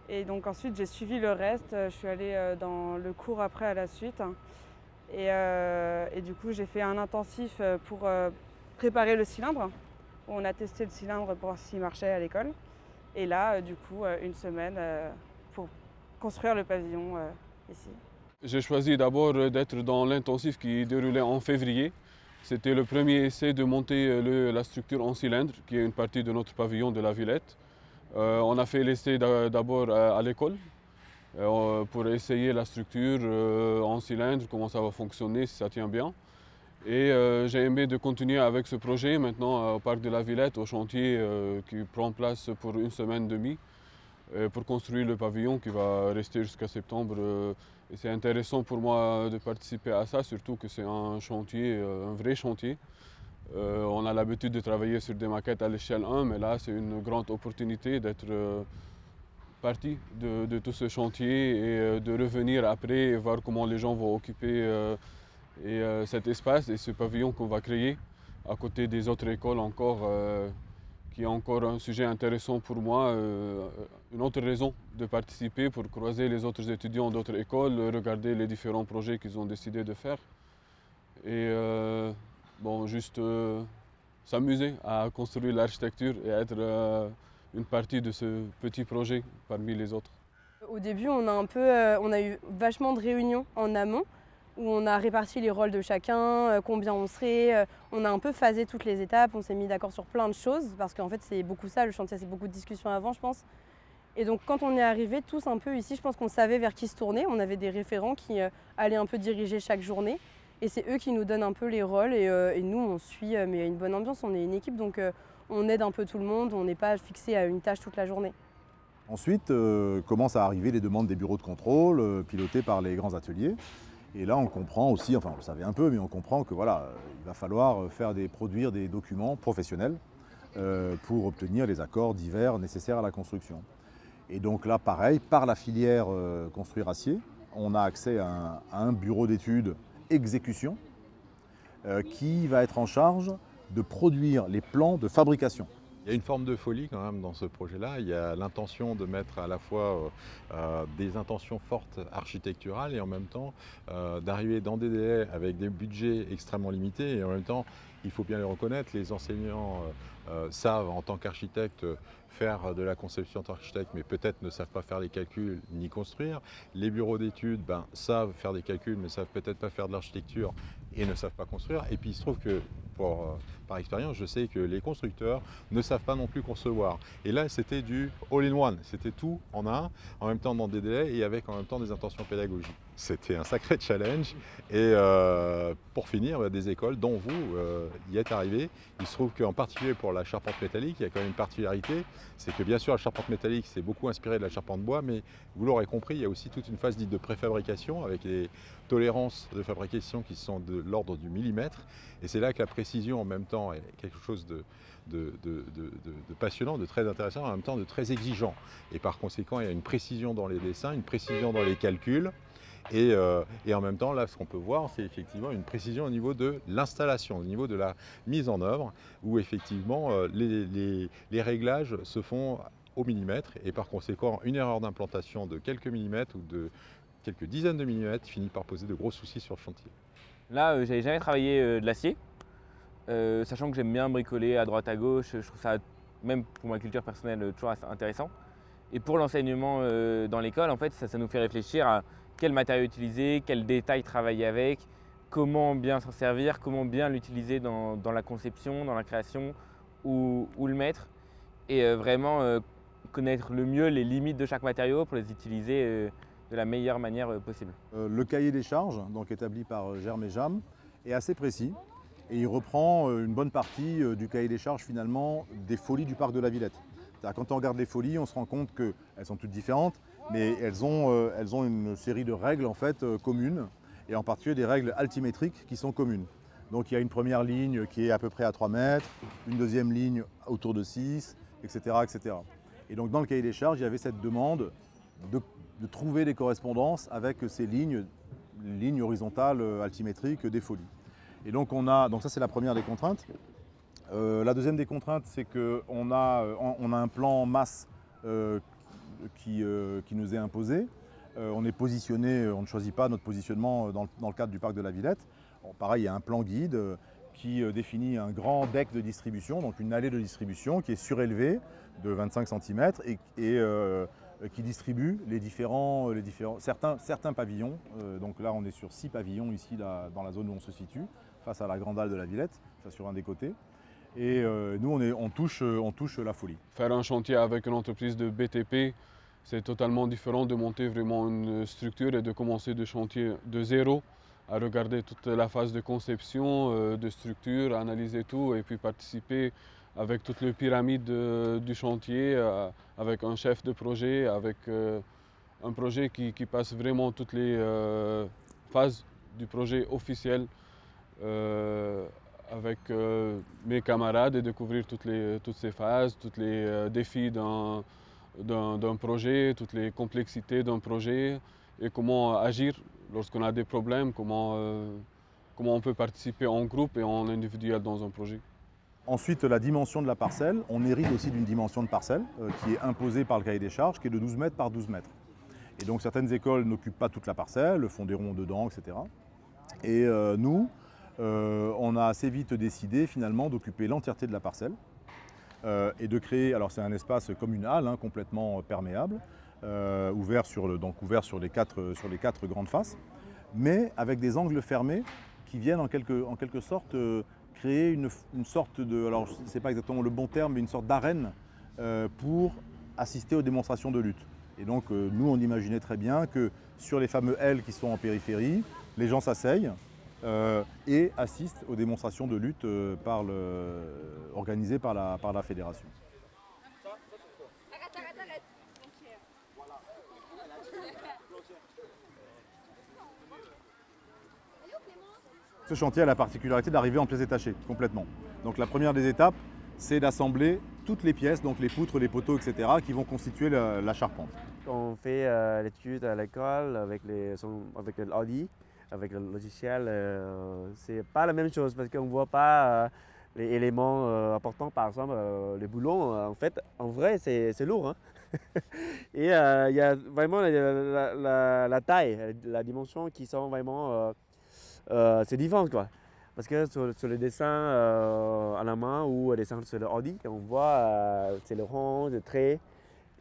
Et donc ensuite j'ai suivi le reste, je suis allée dans le cours après à la suite. Et du coup j'ai fait un intensif pour préparer le cylindre. On a testé le cylindre pour voir s'il marchait à l'école. Et là du coup une semaine pour construire le pavillon ici. J'ai choisi d'abord d'être dans l'intensif qui déroulait en février. C'était le premier essai de monter la structure en cylindre, qui est une partie de notre pavillon de la Villette. On a fait l'essai d'abord à l'école pour essayer la structure en cylindre, comment ça va fonctionner, si ça tient bien. Et j'ai aimé de continuer avec ce projet maintenant au parc de la Villette, au chantier qui prend place pour une semaine et demie pour construire le pavillon qui va rester jusqu'à septembre. Et c'est intéressant pour moi de participer à ça, surtout que c'est un chantier, un vrai chantier. On a l'habitude de travailler sur des maquettes à l'échelle 1, mais là c'est une grande opportunité d'être partie de tout ce chantier et de revenir après et voir comment les gens vont occuper cet espace et ce pavillon qu'on va créer à côté des autres écoles encore, qui est encore un sujet intéressant pour moi, une autre raison de participer pour croiser les autres étudiants d'autres écoles, regarder les différents projets qu'ils ont décidé de faire et bon, juste s'amuser à construire l'architecture et être une partie de ce petit projet parmi les autres. Au début, on a eu vachement de réunions en amont où on a réparti les rôles de chacun, combien on serait, on a un peu phasé toutes les étapes, on s'est mis d'accord sur plein de choses parce qu'en fait c'est beaucoup ça, le chantier c'est beaucoup de discussions avant je pense. Et donc quand on est arrivés tous un peu ici, je pense qu'on savait vers qui se tourner, on avait des référents qui allaient un peu diriger chaque journée et c'est eux qui nous donnent un peu les rôles et nous on suit, mais il y a une bonne ambiance, on est une équipe donc on aide un peu tout le monde, on n'est pas fixé à une tâche toute la journée. Ensuite commencent à arriver les demandes des bureaux de contrôle pilotés par les grands ateliers. Et là, on comprend aussi, enfin on le savait un peu, mais on comprend que voilà, il va falloir produire des documents professionnels pour obtenir les accords divers nécessaires à la construction. Et donc là, pareil, par la filière construire acier, on a accès à un bureau d'études exécution qui va être en charge de produire les plans de fabrication. Il y a une forme de folie quand même dans ce projet-là. Il y a l'intention de mettre à la fois des intentions fortes architecturales et en même temps d'arriver dans des délais avec des budgets extrêmement limités. Et en même temps, il faut bien le reconnaître, les enseignants savent en tant qu'architectes faire de la conception en tant qu'architecte, mais peut-être ne savent pas faire les calculs ni construire. Les bureaux d'études savent faire des calculs, mais ne savent peut-être pas faire de l'architecture et ne savent pas construire. Et puis il se trouve que, par expérience, je sais que les constructeurs ne savent pas non plus concevoir. Et là, c'était du all-in-one, c'était tout en un, en même temps dans des délais et avec en même temps des intentions pédagogiques. C'était un sacré challenge et pour finir, des écoles dont vous y êtes arrivés. Il se trouve qu'en particulier pour la charpente métallique, il y a quand même une particularité, c'est que bien sûr la charpente métallique c'est beaucoup inspiré de la charpente bois, mais vous l'aurez compris, il y a aussi toute une phase dite de préfabrication avec les tolérances de fabrication qui sont de l'ordre du millimètre. Et c'est là que la précision en même temps est quelque chose de passionnant, de très intéressant, en même temps de très exigeant. Et par conséquent, il y a une précision dans les dessins, une précision dans les calculs. Et en même temps, là, ce qu'on peut voir, c'est effectivement une précision au niveau de l'installation, au niveau de la mise en œuvre, où effectivement les réglages se font au millimètre. Et par conséquent, une erreur d'implantation de quelques millimètres ou de quelques dizaines de millimètres finit par poser de gros soucis sur le chantier. Là, j'avais jamais travaillé de l'acier, sachant que j'aime bien bricoler à droite à gauche. Je trouve ça, même pour ma culture personnelle, toujours assez intéressant. Et pour l'enseignement dans l'école, en fait, ça nous fait réfléchir à quel matériau utiliser, quels détails travailler avec, comment bien s'en servir, comment bien l'utiliser dans la conception, dans la création, où le mettre. Et vraiment connaître le mieux les limites de chaque matériau pour les utiliser de la meilleure manière possible. Le cahier des charges, donc établi par Germe et Jam, est assez précis et il reprend une bonne partie du cahier des charges finalement des folies du parc de la Villette. Quand on regarde les folies, on se rend compte qu'elles sont toutes différentes, mais elles ont une série de règles en fait communes, et en particulier des règles altimétriques qui sont communes. Donc il y a une première ligne qui est à peu près à 3 mètres, une deuxième ligne autour de 6, etc., etc. Et donc dans le cahier des charges, il y avait cette demande de trouver des correspondances avec ces lignes horizontales altimétriques des folies. Et donc donc ça c'est la première des contraintes. La deuxième des contraintes, c'est qu'on a un plan masse qui nous est imposé. On est positionné, on ne choisit pas notre positionnement dans le cadre du parc de la Villette. Bon, pareil, il y a un plan guide qui définit un grand deck de distribution, donc une allée de distribution qui est surélevée de 25 cm et qui distribue certains pavillons. Donc là, on est sur 6 pavillons ici dans la zone où on se situe, face à la grande halle de la Villette, ça sur un des côtés. Et nous, on touche la folie. Faire un chantier avec une entreprise de BTP, c'est totalement différent de monter vraiment une structure et de commencer de chantier de zéro, à regarder toute la phase de conception, de structure, analyser tout et puis participer avec toute la pyramide du chantier, avec un chef de projet, avec un projet qui passe vraiment toutes les phases du projet officiel avec mes camarades et découvrir toutes ces phases, tous les défis d'un projet, toutes les complexités d'un projet et comment agir lorsqu'on a des problèmes, comment on peut participer en groupe et en individuel dans un projet. Ensuite, la dimension de la parcelle, on hérite aussi d'une dimension de parcelle qui est imposée par le cahier des charges, qui est de 12 mètres par 12 mètres. Et donc certaines écoles n'occupent pas toute la parcelle, font des ronds dedans, etc. Et nous, on a assez vite décidé finalement d'occuper l'entièreté de la parcelle et de créer, alors c'est un espace comme une halle, complètement perméable, ouvert sur les quatre grandes faces, mais avec des angles fermés qui viennent en quelque sorte créer une sorte de, alors ce n'est pas exactement le bon terme, mais une sorte d'arène pour assister aux démonstrations de lutte. Et donc nous on imaginait très bien que sur les fameux L qui sont en périphérie, les gens s'asseyent et assistent aux démonstrations de lutte organisées par la fédération. Ce chantier a la particularité d'arriver en pièces détachées, complètement. Donc la première des étapes, c'est d'assembler toutes les pièces, donc les poutres, les poteaux, etc., qui vont constituer la charpente. Quand on fait l'étude à l'école avec l'ordi, avec le logiciel, c'est pas la même chose parce qu'on ne voit pas les éléments importants, par exemple les boulons. En fait, en vrai, c'est lourd. Hein. Et il y a vraiment la taille, la dimension qui sont vraiment... c'est différent quoi. Parce que sur le dessin à la main ou le dessin sur l'ordi, on voit c'est le rond, le trait.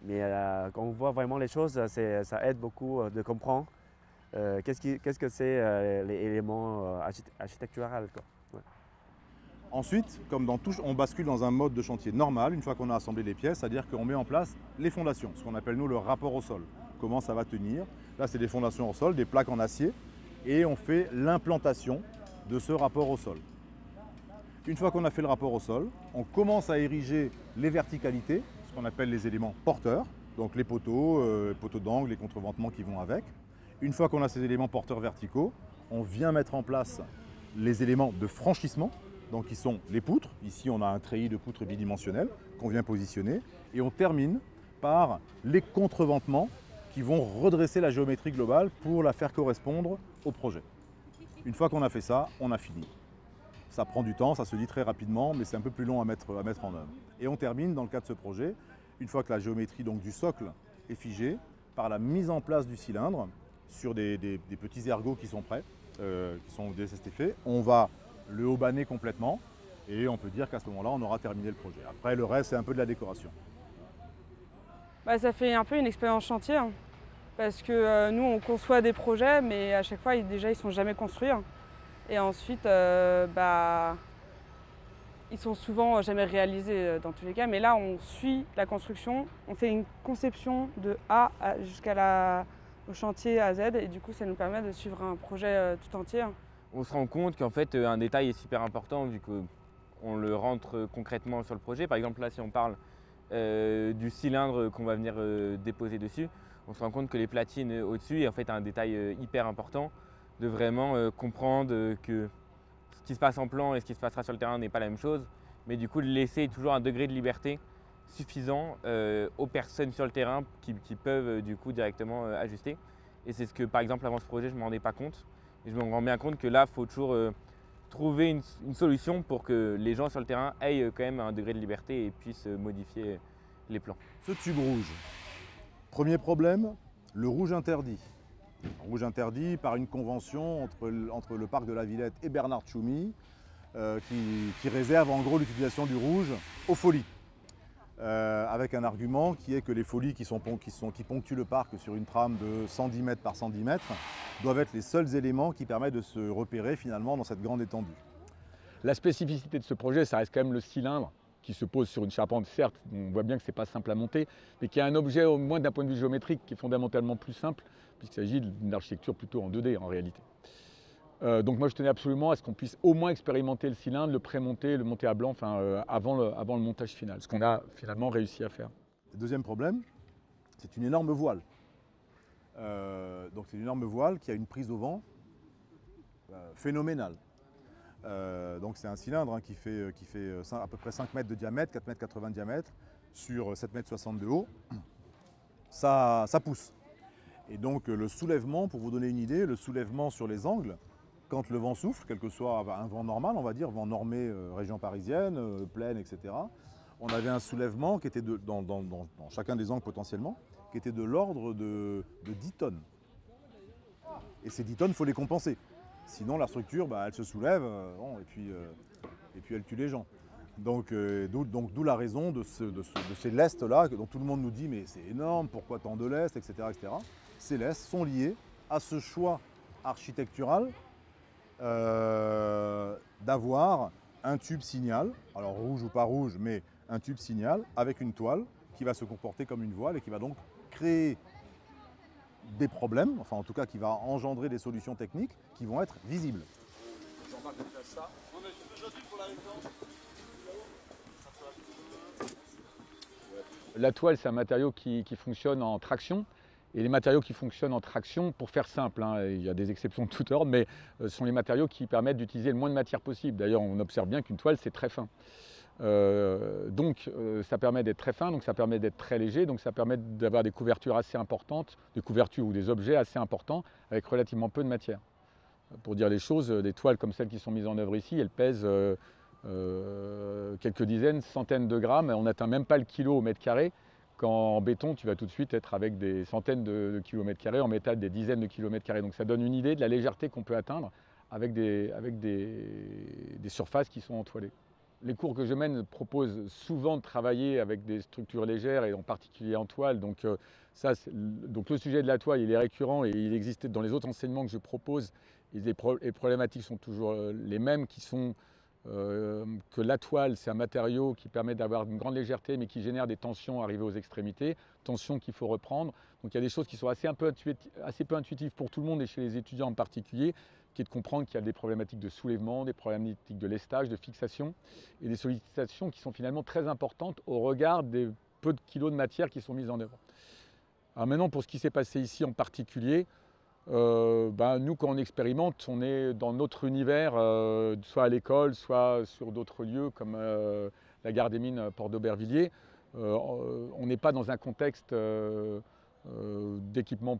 Mais quand on voit vraiment les choses, ça aide beaucoup de comprendre qu'est-ce que c'est les éléments architecturaux. Quoi. Ouais. Ensuite, comme dans tout, on bascule dans un mode de chantier normal, une fois qu'on a assemblé les pièces, c'est-à-dire qu'on met en place les fondations, ce qu'on appelle nous le rapport au sol. Comment ça va tenir. Là, c'est des fondations au sol, des plaques en acier. Et on fait l'implantation de ce rapport au sol. Une fois qu'on a fait le rapport au sol, on commence à ériger les verticalités, ce qu'on appelle les éléments porteurs, donc les poteaux d'angle, les contreventements qui vont avec. Une fois qu'on a ces éléments porteurs verticaux, on vient mettre en place les éléments de franchissement, donc qui sont les poutres. Ici, on a un treillis de poutres bidimensionnelles qu'on vient positionner. Et on termine par les contreventements qui vont redresser la géométrie globale pour la faire correspondre au projet. Une fois qu'on a fait ça, on a fini. Ça prend du temps, ça se dit très rapidement, mais c'est un peu plus long à mettre en œuvre. Et on termine dans le cas de ce projet, une fois que la géométrie donc, du socle est figée, par la mise en place du cylindre sur des petits ergots qui sont prêts, qui sont dès cet effet. On va le haut-banner complètement et on peut dire qu'à ce moment-là, on aura terminé le projet. Après, le reste, c'est un peu de la décoration. Bah, ça fait un peu une expérience chantier. Hein. Parce que nous, on conçoit des projets, mais à chaque fois, déjà, ils ne sont jamais construits. Hein. Et ensuite, ils sont souvent jamais réalisés dans tous les cas. Mais là, on suit la construction, on fait une conception de A jusqu'au chantier à Z. Et du coup, ça nous permet de suivre un projet tout entier. Hein. On se rend compte qu'en fait, un détail est super important vu qu'on le rentre concrètement sur le projet. Par exemple, là, si on parle du cylindre qu'on va venir déposer dessus, on se rend compte que les platines au-dessus est en fait un détail hyper important de vraiment comprendre que ce qui se passe en plan et ce qui se passera sur le terrain n'est pas la même chose, mais du coup de laisser toujours un degré de liberté suffisant aux personnes sur le terrain qui peuvent du coup directement ajuster. Et c'est ce que par exemple avant ce projet je ne me rendais pas compte. Et je me rends bien compte que là il faut toujours trouver une solution pour que les gens sur le terrain aient quand même un degré de liberté et puissent modifier les plans. Ce tube rouge Premier problème, le rouge interdit. Rouge interdit par une convention entre le parc de la Villette et Bernard Tchoumi qui réserve en gros l'utilisation du rouge aux folies. Avec un argument qui est que les folies qui ponctuent le parc sur une trame de 110 mètres par 110 mètres doivent être les seuls éléments qui permettent de se repérer finalement dans cette grande étendue. La spécificité de ce projet, ça reste quand même le cylindre qui se pose sur une charpente, certes, on voit bien que ce n'est pas simple à monter, mais qui est un objet, au moins d'un point de vue géométrique, qui est fondamentalement plus simple, puisqu'il s'agit d'une architecture plutôt en 2D en réalité. Donc moi je tenais absolument à ce qu'on puisse au moins expérimenter le cylindre, le pré-monter, le monter à blanc, enfin, avant le montage final, ce qu'on a finalement réussi à faire. Le deuxième problème, c'est une énorme voile. Donc c'est une énorme voile qui a une prise au vent phénoménale. Donc c'est un cylindre qui fait à peu près 5 mètres de diamètre, 4 mètres 80 de diamètre, sur 7 mètres 60 de haut. Ça pousse. Et donc le soulèvement, pour vous donner une idée, le soulèvement sur les angles, quand le vent souffle, quel que soit un vent normal, on va dire, vent normé, région parisienne, plaine, etc., on avait un soulèvement qui était dans chacun des angles potentiellement, qui était de l'ordre de 10 tonnes. Et ces 10 tonnes, il faut les compenser. Sinon, la structure, elle se soulève et puis elle tue les gens. Donc d'où la raison de ces lestes-là, dont tout le monde nous dit mais c'est énorme, pourquoi tant de lestes, etc., etc. Ces lestes sont liées à ce choix architectural d'avoir un tube signal, alors rouge ou pas rouge, mais un tube signal avec une toile qui va se comporter comme une voile et qui va donc créer des problèmes, enfin en tout cas qui va engendrer des solutions techniques qui vont être visibles. La toile, c'est un matériau qui fonctionne en traction. Et les matériaux qui fonctionnent en traction, pour faire simple, il y a des exceptions de tout ordre, mais ce sont les matériaux qui permettent d'utiliser le moins de matière possible. D'ailleurs, on observe bien qu'une toile, c'est très fin. Donc ça permet d'être très fin, donc ça permet d'être très léger, donc ça permet d'avoir des couvertures assez importantes, des couvertures ou des objets assez importants avec relativement peu de matière. Pour dire les choses, des toiles comme celles qui sont mises en œuvre ici, elles pèsent quelques dizaines, centaines de grammes, et on n'atteint même pas le kilo au mètre carré, quand en béton tu vas tout de suite être avec des centaines de kilomètres carrés, en métal des dizaines de kilomètres carrés. Donc ça donne une idée de la légèreté qu'on peut atteindre avec des surfaces qui sont entoilées. Les cours que je mène proposent souvent de travailler avec des structures légères et en particulier en toile. Donc le sujet de la toile, il est récurrent et il existe dans les autres enseignements que je propose. Et les problématiques sont toujours les mêmes, qui sont que la toile, c'est un matériau qui permet d'avoir une grande légèreté mais qui génère des tensions arrivées aux extrémités, tensions qu'il faut reprendre. Donc il y a des choses qui sont assez peu intuitives pour tout le monde et chez les étudiants en particulier, qui est de comprendre qu'il y a des problématiques de soulèvement, des problématiques de lestage, de fixation et des sollicitations qui sont finalement très importantes au regard des peu de kilos de matière qui sont mises en œuvre. Alors maintenant, pour ce qui s'est passé ici en particulier, nous, quand on expérimente, on est dans notre univers, soit à l'école, soit sur d'autres lieux comme la gare des Mines Porte d'Aubervilliers. On n'est pas dans un contexte d'équipement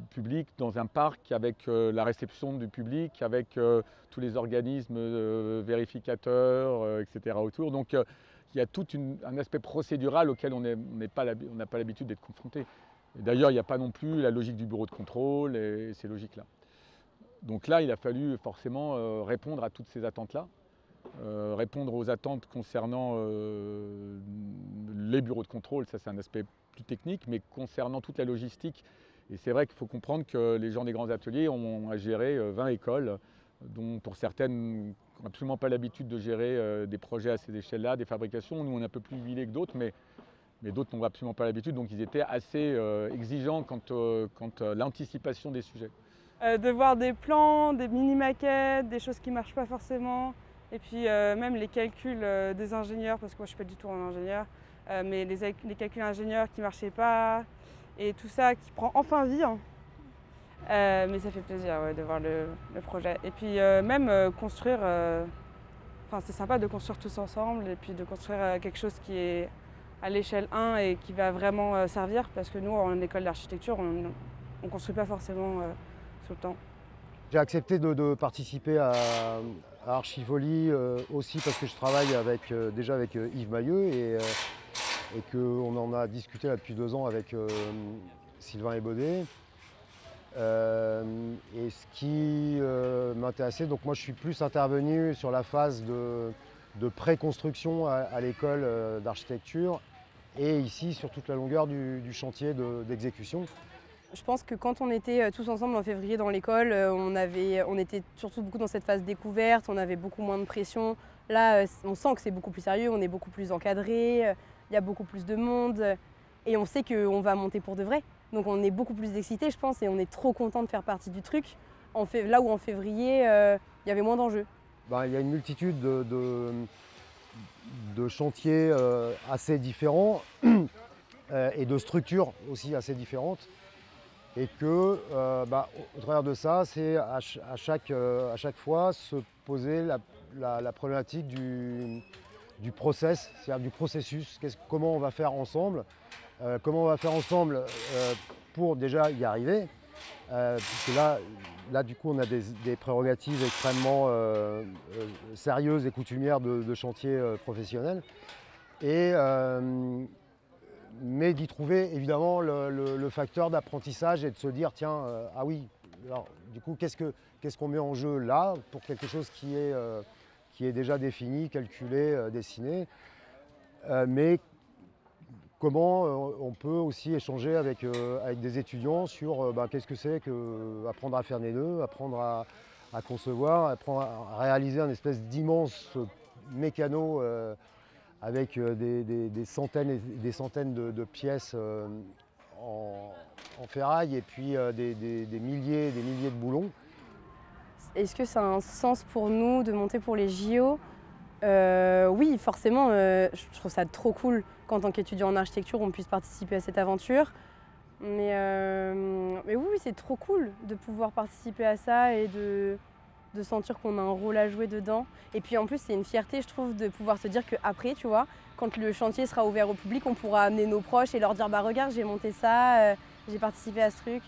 public, dans un parc avec la réception du public, avec tous les organismes vérificateurs, etc. autour. Donc il y a tout un aspect procédural auquel on n'a pas l'habitude d'être confronté. D'ailleurs, il n'y a pas non plus la logique du bureau de contrôle et ces logiques-là. Donc là, il a fallu forcément répondre à toutes ces attentes-là, répondre aux attentes concernant les bureaux de contrôle, ça c'est un aspect plus technique, mais concernant toute la logistique. Et c'est vrai qu'il faut comprendre que les gens des grands ateliers ont à gérer 20 écoles, dont pour certaines n'ont absolument pas l'habitude de gérer des projets à ces échelles-là, des fabrications. Nous, on est un peu plus huilés que d'autres, mais d'autres n'ont absolument pas l'habitude, donc ils étaient assez exigeants quant à l'anticipation des sujets. De voir des plans, des mini-maquettes, des choses qui ne marchent pas forcément, et puis même les calculs des ingénieurs, parce que moi je ne suis pas du tout un ingénieur, mais les calculs ingénieurs qui ne marchaient pas, et tout ça qui prend enfin vie. Mais ça fait plaisir de voir le projet. Et puis même construire, c'est sympa de construire tous ensemble, et puis de construire quelque chose qui est à l'échelle 1 et qui va vraiment servir, parce que nous, en école d'architecture, on ne construit pas forcément tout le temps. J'ai accepté de participer à Archifolie aussi parce que je travaille déjà avec Yves Mailleux et qu'on en a discuté là, depuis 2 ans avec Sylvain Ebaudet. Et ce qui m'intéressait, donc moi je suis plus intervenu sur la phase de pré-construction à l'école d'architecture et ici sur toute la longueur du chantier d'exécution. Je pense que quand on était tous ensemble en février dans l'école, on était surtout beaucoup dans cette phase découverte, on avait beaucoup moins de pression. Là, on sent que c'est beaucoup plus sérieux, on est beaucoup plus encadré, il y a beaucoup plus de monde et on sait qu'on va monter pour de vrai. Donc on est beaucoup plus excités, je pense, et on est trop content de faire partie du truc. Là où en février, il y avait moins d'enjeux. Il y a une multitude de chantiers assez différents et de structures aussi assez différentes. Et que, au travers de ça, c'est à chaque fois se poser la problématique du process, c'est-à-dire du processus. Comment on va faire ensemble pour déjà y arriver. Puisque là, du coup, on a des prérogatives extrêmement sérieuses et coutumières de chantier professionnel. Mais d'y trouver évidemment le facteur d'apprentissage et de se dire tiens, ah oui, alors, du coup, qu'est-ce qu'on met en jeu là pour quelque chose qui est déjà défini, calculé, dessiné, mais comment on peut aussi échanger avec des étudiants sur qu'est-ce que c'est qu'apprendre à faire des nœuds, apprendre à concevoir, apprendre à réaliser un espèce d'immense mécano avec des centaines et des centaines de pièces en ferraille et puis des milliers et des milliers de boulons. Est-ce que ça a un sens pour nous de monter pour les JO ? Oui, forcément, je trouve ça trop cool qu'en tant qu'étudiant en architecture, on puisse participer à cette aventure. Mais oui, c'est trop cool de pouvoir participer à ça et de sentir qu'on a un rôle à jouer dedans. Et puis en plus, c'est une fierté, je trouve, de pouvoir se dire qu'après, tu vois, quand le chantier sera ouvert au public, on pourra amener nos proches et leur dire « bah regarde, j'ai monté ça, j'ai participé à ce truc ».